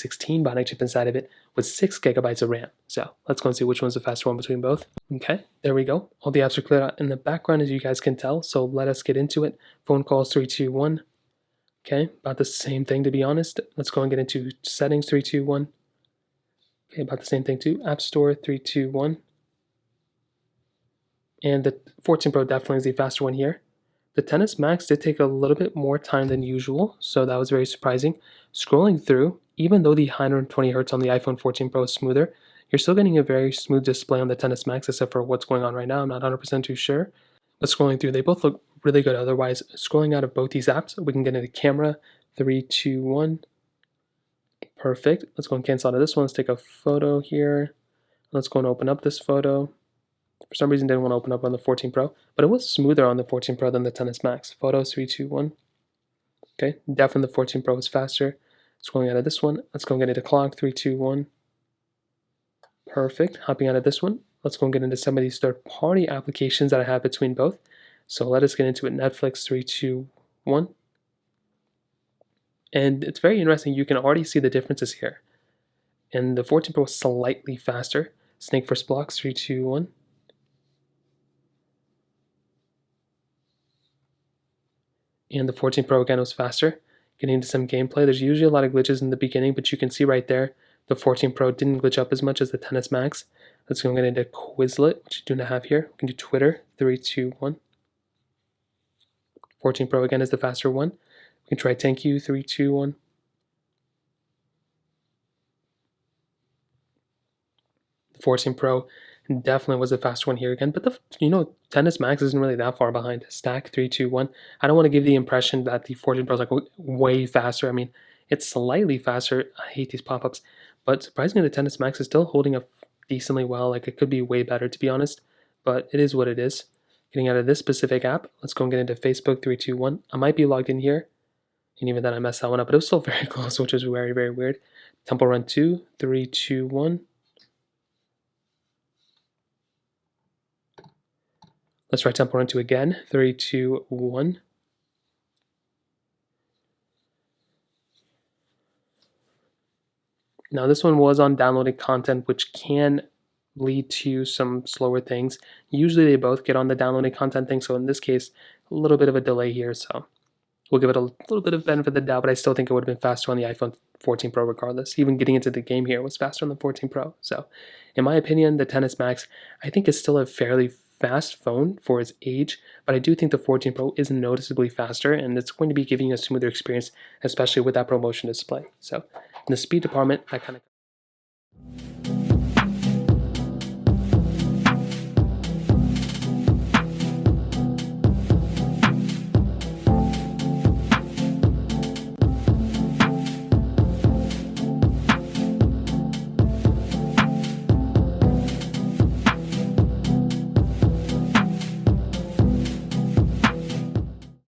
16 bionic chip inside of it with 6 gigabytes of RAM. So let's go and see which one's the faster one between both. Okay, there we go. All the apps are cleared out in the background, as you guys can tell. So let us get into it. Phone calls 3, 2, 1. Okay, about the same thing, to be honest. Let's go and get into settings 3, 2, 1. Okay, about the same thing too. App Store 3, 2, 1. And the 14 Pro definitely is the faster one here. The XS Max did take a little bit more time than usual, so that was very surprising. Scrolling through, even though the 120 Hz on the iPhone 14 Pro is smoother, you're still getting a very smooth display on the XS Max, except for what's going on right now. I'm not 100% too sure. But scrolling through, they both look really good otherwise. Scrolling out of both these apps, we can get into camera. 3, 2, 1. Perfect. Let's go and cancel out of this one. Let's take a photo here. Let's go and open up this photo. For some reason, didn't want to open up on the 14 Pro, but it was smoother on the 14 Pro than the XS Max. Photos 3, 2, 1. Okay, definitely the 14 Pro is faster. Scrolling out of this one, let's go and get into clock 3, 2, 1. Perfect. Hopping out of this one, let's go and get into some of these third-party applications that I have between both. So let us get into it. Netflix 3, 2, 1. And it's very interesting. You can already see the differences here. And the 14 Pro is slightly faster. Snake First Blocks 3, 2, 1. And the 14 Pro again was faster. Getting into some gameplay, there's usually a lot of glitches in the beginning, but you can see right there, the 14 Pro didn't glitch up as much as the XS Max. Let's go and get into Quizlet, which you do not have here. We can do Twitter, 3, 2, 1. 14 Pro again is the faster one. We can try Thank You, 3, 2, 1. The 14 Pro definitely was the fast one here again, but the XS Max isn't really that far behind. Stack 3, 2, 1. I don't want to give the impression that the 14 Pro is like way faster. I mean, it's slightly faster. I hate these pop-ups, but surprisingly, the XS Max is still holding up decently well. Like, it could be way better, to be honest, but it is what it is. Getting out of this specific app, let's go and get into Facebook 3, 2, 1. I might be logged in here, and even then I messed that one up, but it was still very close, which is very, very weird. Temple Run 2, 3, 2, 1. Let's try Temple Run 2 again. 3, 2, 1. Now this one was on downloading content, which can lead to some slower things. Usually they both get on the downloading content thing, so in this case, a little bit of a delay here, so we'll give it a little bit of benefit of the doubt, but I still think it would have been faster on the iPhone 14 Pro regardless. Even getting into the game here was faster on the 14 Pro. So in my opinion, the XS Max, I think, is still a fairly fast phone for its age, but I do think the 14 Pro is noticeably faster, and it's going to be giving you a smoother experience, especially with that ProMotion display. So in the speed department, that kind of